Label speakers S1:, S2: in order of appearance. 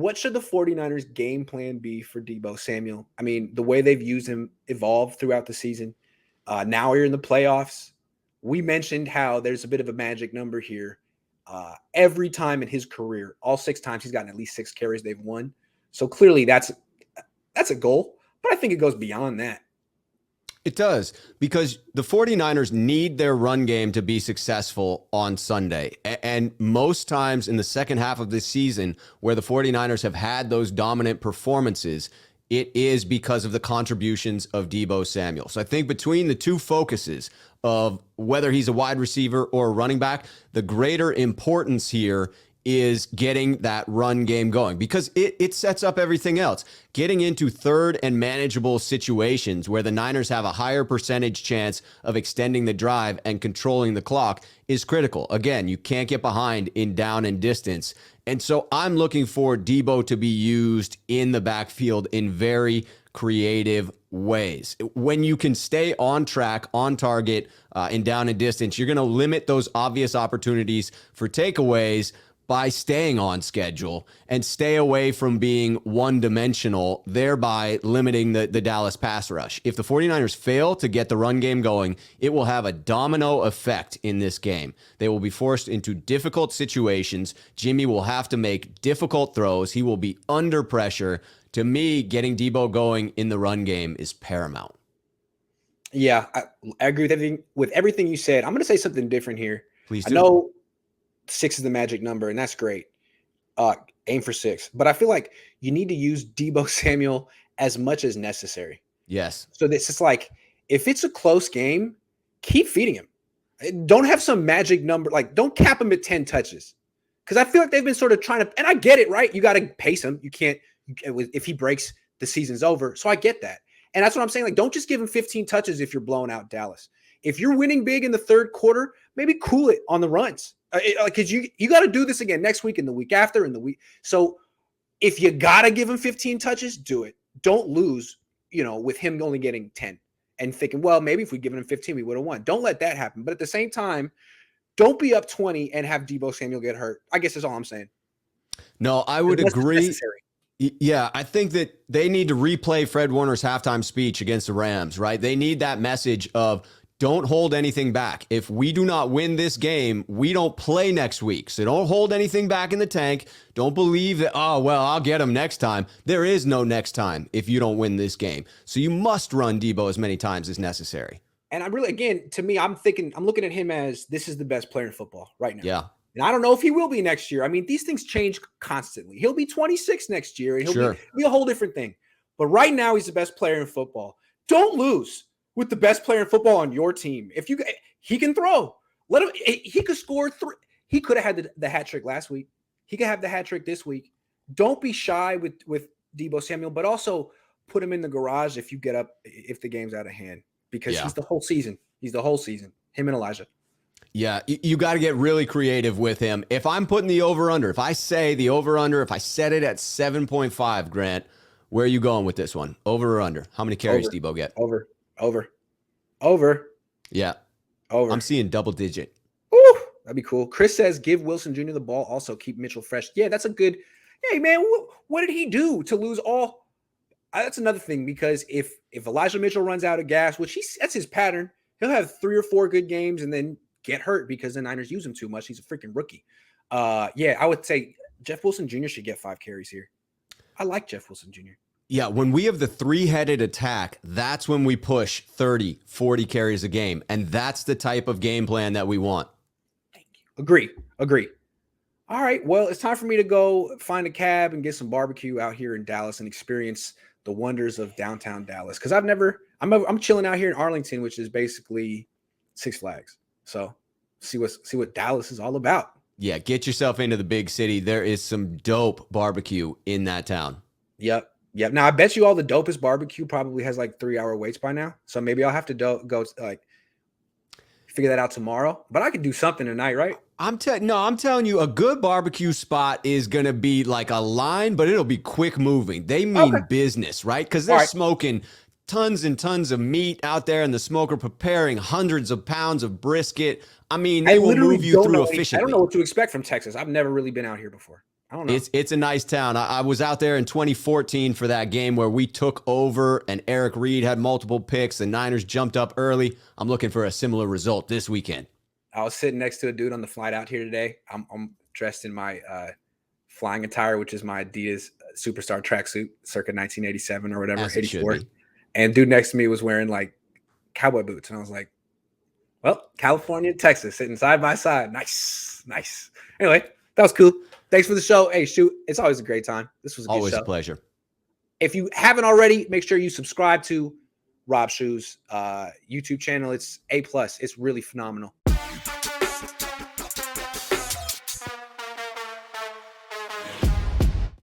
S1: what should the 49ers game plan be for Deebo Samuel? I mean, the way they've used him evolved throughout the season. Now you're in the playoffs. We mentioned how there's a bit of a magic number here. Every time in his career, all 6 times he's gotten at least 6 carries, they've won. So clearly that's a goal, but I think it goes beyond that.
S2: It does, because the 49ers need their run game to be successful on Sunday. And most times in the second half of this season where the 49ers have had those dominant performances, it is because of the contributions of Deebo Samuel. So I think between the two focuses of whether he's a wide receiver or a running back, the greater importance here is getting that run game going, because it sets up everything else. Getting into third and manageable situations where the Niners have a higher percentage chance of extending the drive and controlling the clock is critical. Again, you can't get behind in down and distance. And so I'm looking for Deebo to be used in the backfield in very creative ways. When you can stay on track, on target, in down and distance, you're going to limit those obvious opportunities for takeaways by staying on schedule and stay away from being one-dimensional, thereby limiting the Dallas pass rush. If the 49ers fail to get the run game going, it will have a domino effect in this game. They will be forced into difficult situations. Jimmy will have to make difficult throws. He will be under pressure. To me, getting Deebo going in the run game is paramount.
S1: Yeah, I agree with everything you said. I'm going to say something different here.
S2: Please do.
S1: I know 6 is the magic number, and that's great. Aim for 6. But I feel like you need to use Deebo Samuel as much as necessary.
S2: Yes.
S1: So this is like, if it's a close game, keep feeding him. Don't have some magic number. Like, don't cap him at 10 touches. Because I feel like they've been sort of trying to, and I get it, right? You got to pace him. You can't, if he breaks, the season's over. So I get that. And that's what I'm saying. Like, don't just give him 15 touches if you're blowing out Dallas. If you're winning big in the third quarter, maybe cool it on the runs. Because you got to do this again next week and the week after and the week. So if you got to give him 15 touches, do it. Don't lose, with him only getting 10 and thinking, well, maybe if we'd given him 15, we would have won. Don't let that happen. But at the same time, don't be up 20 and have Deebo Samuel get hurt. I guess that's all I'm saying.
S2: No, I would agree. Yeah, I think that they need to replay Fred Warner's halftime speech against the Rams, right? They need that message of, don't hold anything back. If we do not win this game, we don't play next week. So don't hold anything back in the tank. Don't believe that, oh, well, I'll get him next time. There is no next time if you don't win this game. So you must run Deebo as many times as necessary.
S1: And I really, again, to me, I'm looking at him as this is the best player in football right now.
S2: Yeah.
S1: And I don't know if he will be next year. I mean, these things change constantly. He'll be 26 next year, and he'll be a whole different thing. But right now, he's the best player in football. Don't lose with the best player in football on your team. He can throw. Let him. He could score 3. He could have had the hat trick last week. He could have the hat trick this week. Don't be shy with Deebo Samuel, but also put him in the garage if the game's out of hand, because he's the whole season. He's the whole season. Him and Elijah.
S2: Yeah, you got to get really creative with him. If I'm putting the over-under, if I say the over-under, if I set it at 7.5, Grant, where are you going with this one? Over or under? How many carries Deebo get?
S1: Over.
S2: Yeah.
S1: Over.
S2: I'm seeing double digit.
S1: Ooh, that'd be cool. Chris says, give Wilson Jr. the ball. Also keep Mitchell fresh. Yeah, that's a good. Hey, man, what did he do to lose all? That's another thing, because if Elijah Mitchell runs out of gas, which that's his pattern, he'll have 3 or 4 good games and then get hurt because the Niners use him too much. He's a freaking rookie. Yeah, I would say Jeff Wilson Jr. should get 5 carries here. I like Jeff Wilson Jr.
S2: Yeah, when we have the 3-headed attack, that's when we push 30, 40 carries a game. And that's the type of game plan that we want.
S1: Thank you. Agree. All right, well, it's time for me to go find a cab and get some barbecue out here in Dallas and experience the wonders of downtown Dallas. Because I'm chilling out here in Arlington, which is basically Six Flags. So see what Dallas is all about.
S2: Yeah, get yourself into the big city. There is some dope barbecue in that town.
S1: Yep. Now, I bet you all the dopest barbecue probably has like 3-hour waits by now. So maybe I'll have to go like figure that out tomorrow. But I could do something tonight, right?
S2: I'm telling you, a good barbecue spot is going to be like a line, but it'll be quick moving. They mean business, right? Because they're smoking tons and tons of meat out there in the smoker, preparing hundreds of pounds of brisket. I mean, they will move you through efficiently.
S1: I don't know what to expect from Texas. I've never really been out here before. I don't know.
S2: It's a nice town. I was out there in 2014 for that game where we took over and Eric Reed had multiple picks. The Niners jumped up early. I'm looking for a similar result this weekend.
S1: I was sitting next to a dude on the flight out here today. I'm dressed in my flying attire, which is my Adidas Superstar tracksuit, circa 1987 or whatever,
S2: As it should
S1: 84.
S2: be.
S1: And dude next to me was wearing like cowboy boots, and I was like, "Well, California and Texas sitting side by side. Nice, nice." Anyway, that was cool. Thanks for the show. Hey, shoot, it's always a great time. This was a good
S2: Always
S1: show.
S2: a pleasure.
S1: If you haven't already, make sure you subscribe to Rob Schuh's YouTube channel. It's A+. It's really phenomenal.